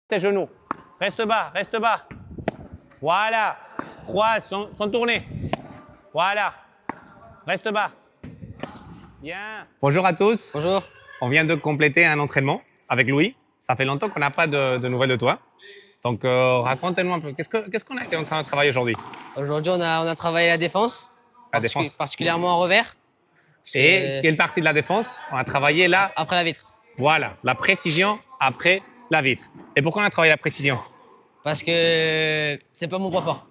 tes genoux. Reste bas, reste bas. Voilà. Croise, sont tournés. Voilà. Reste bas. Bien. Bonjour à tous. Bonjour. On vient de compléter un entraînement avec Louis. Ça fait longtemps qu'on n'a pas de nouvelles de toi. Donc, raconte-nous un peu. Qu'est-ce qu'on a été en train de travailler aujourd'hui? Aujourd'hui, on a travaillé la défense, La défense. particulièrement en revers. Et quelle partie de la défense? On a travaillé là. Après la vitre. Voilà, la précision après la vitre. Et pourquoi on a travaillé la précision? Parce que c'est pas mon point fort.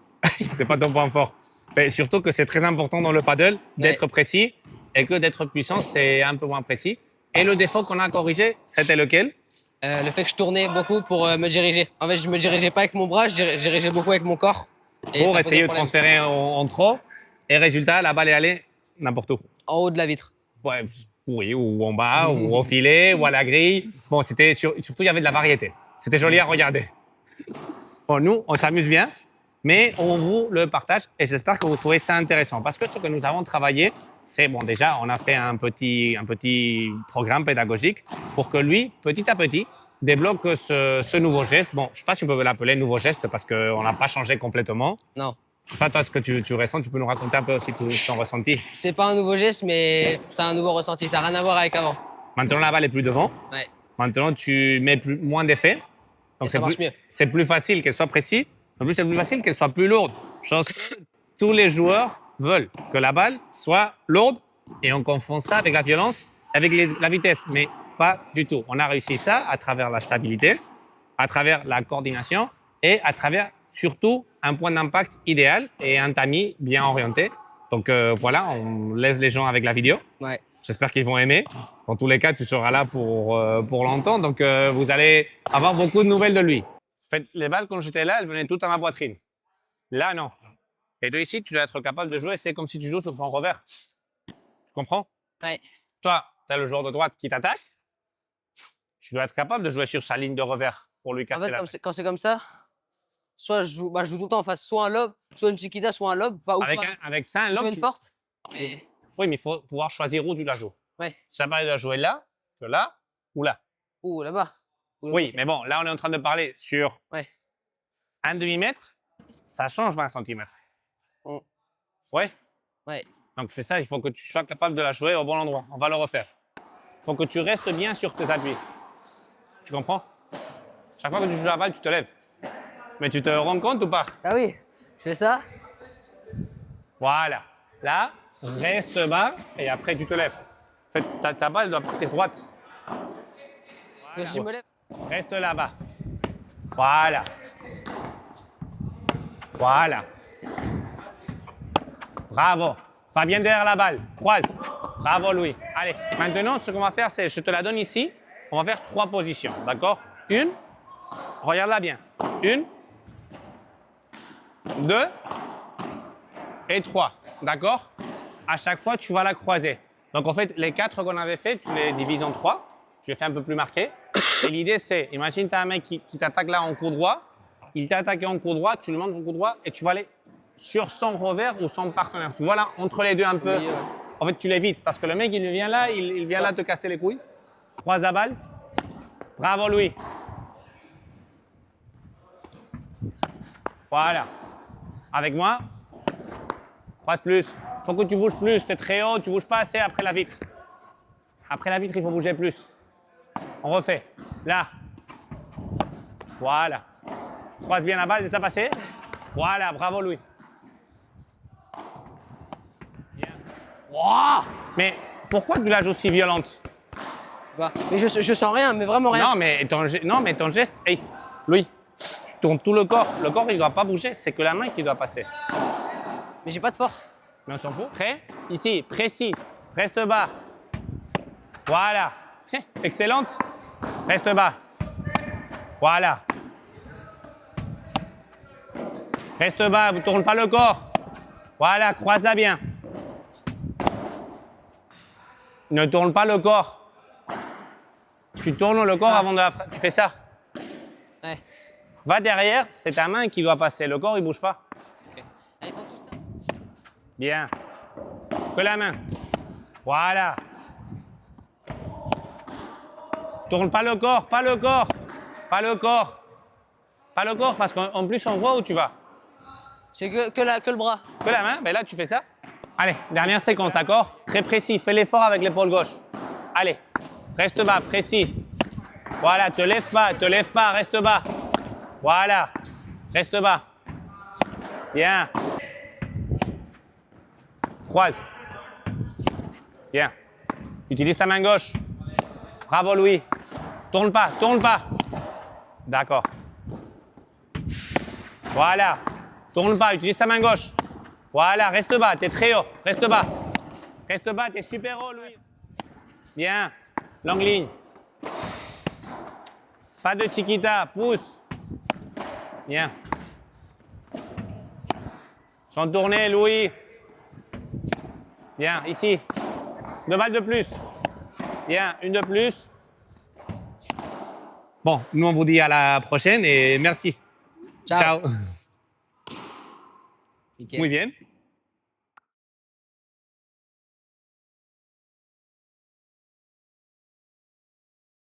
C'est pas ton point fort. Mais surtout que c'est très important dans le paddle d'être précis et que d'être puissant, c'est un peu moins précis. Et le défaut qu'on a corrigé, c'était lequel? Le fait que je tournais beaucoup pour me diriger. En fait, je me dirigeais pas avec mon bras, je dirigeais beaucoup avec mon corps. Et Pour ça posait essayer de problème. transférer en trop. Et résultat, la balle est allée n'importe où. En haut de la vitre. Ouais, oui, ou en bas, ou au filet, ou à la grille. Bon, c'était surtout, il y avait de la variété. C'était joli à regarder. Bon, nous, on s'amuse bien, mais on vous le partage et j'espère que vous trouvez ça intéressant. Parce que ce que nous avons travaillé, c'est, bon, déjà, on a fait un petit programme pédagogique pour que lui, petit à petit, débloque ce nouveau geste. Bon, je ne sais pas si on peut l'appeler nouveau geste parce qu'on n'a pas changé complètement. Non. Je ne sais pas, toi, ce que tu ressens, tu peux nous raconter un peu aussi ton ressenti. C'est pas un nouveau geste, mais c'est un nouveau ressenti. Ça n'a rien à voir avec avant. Maintenant, la balle est plus devant. Ouais. Maintenant, tu mets moins d'effets. Donc, ça marche mieux. C'est plus facile qu'elle soit précise. En plus, c'est plus facile qu'elle soit plus lourde. Chose que tous les joueurs veulent que la balle soit lourde et on confond ça avec la violence, avec la vitesse. Mais pas du tout. On a réussi ça à travers la stabilité, à travers la coordination et à travers surtout un point d'impact idéal et un tamis bien orienté. Donc voilà, on laisse les gens avec la vidéo. Ouais. J'espère qu'ils vont aimer. Dans tous les cas, tu seras là pour longtemps. Donc, vous allez avoir beaucoup de nouvelles de lui. En fait, les balles, quand j'étais là, elles venaient toutes à ma poitrine. Là, non. Et de ici, tu dois être capable de jouer. C'est comme si tu joues sur ton revers. Tu comprends? Ouais. Toi, tu as le joueur de droite qui t'attaque. Tu dois être capable de jouer sur sa ligne de revers pour lui En casser fait, la quand c'est comme ça, soit je joue tout le temps en face, soit un lob, soit une chiquita, soit un lob. Ou avec ça, un soit lob. une forte. Et... Oui, mais il faut pouvoir choisir où tu la joues. Ouais. Ça paraît de la jouer là, ou là. Ou là-bas. Oui, mais bon, là, on est en train de parler sur un demi-mètre. Ça change 20 cm. Ouais. Ouais. Donc, c'est ça, il faut que tu sois capable de la jouer au bon endroit. On va le refaire. Il faut que tu restes bien sur tes appuis. Tu comprends? Chaque fois que tu joues la balle, tu te lèves. Mais tu te rends compte ou pas? Ah oui, je fais ça. Voilà. Là, reste bas et après, tu te lèves. En fait, ta balle doit partir droite. Voilà. Je me lève. Reste là-bas. Voilà. Voilà. Bravo. Va bien derrière la balle. Croise. Bravo, Louis. Allez, maintenant, ce qu'on va faire, c'est, je te la donne ici. On va faire 3 positions, d'accord? Une. Regarde-la bien. 1, 2 et 3, d'accord? À chaque fois, tu vas la croiser. Donc, en fait, les 4 qu'on avait fait, tu les divises en 3. Tu les fais un peu plus marqués. Et l'idée, c'est, imagine, tu as un mec qui t'attaque là en coup droit. Il t'a attaqué en coup droit, tu lui montres en coup droit et tu vas aller sur son revers ou son partenaire. Tu vois là, entre les deux un peu. Oui, En fait, tu l'évites parce que le mec, il vient là, il vient là te casser les couilles. Croise la balle. Bravo, Louis. Voilà. Avec moi. Croise plus. Il faut que tu bouges plus. Tu es très haut, tu ne bouges pas assez après la vitre. Après la vitre, il faut bouger plus. On refait. Là. Voilà. Croise bien la balle, laisse ça passer. Voilà, bravo Louis. Bien. Wow. Mais pourquoi tu la joues si violente? Bah, mais je sens rien, mais vraiment rien. Non, mais ton geste. Hey, Louis, tu tournes tout le corps. Le corps, il ne doit pas bouger, c'est que la main qui doit passer. Mais j'ai pas de force. Mais on s'en fout. Prêt? Ici, précis. Reste bas. Voilà. Excellente. Reste bas. Voilà. Reste bas, ne tourne pas le corps. Voilà, croise-la bien. Ne tourne pas le corps. Tu tournes le corps avant de la frapper. Tu fais ça. Ouais. Va derrière, c'est ta main qui doit passer. Le corps, il ne bouge pas. Okay. Allez, fais tout ça. Bien. Que la main. Voilà. Tourne pas le corps, pas le corps. Pas le corps. Pas le corps, parce qu'en plus, on voit où tu vas. C'est que le bras. Que la main, ben là, tu fais ça. Allez, dernière séquence, d'accord? Très précis, fais l'effort avec l'épaule gauche. Allez, reste bas, précis. Voilà, te lève pas, reste bas. Voilà, reste bas. Bien. Croise. Bien. Utilise ta main gauche. Bravo, Louis. Tourne pas, tourne pas. D'accord. Voilà. Tourne pas, utilise ta main gauche. Voilà, reste bas, t'es très haut. Reste bas. Reste bas, t'es super haut, Louis. Bien. Longue ligne. Pas de chiquita, pousse. Bien. Sans tourner, Louis. Bien, ici. 2 balles de plus. Bien, une de plus. Bon, nous on vous dit à la prochaine et merci. Ciao. Ciao. Nickel. Muy bien.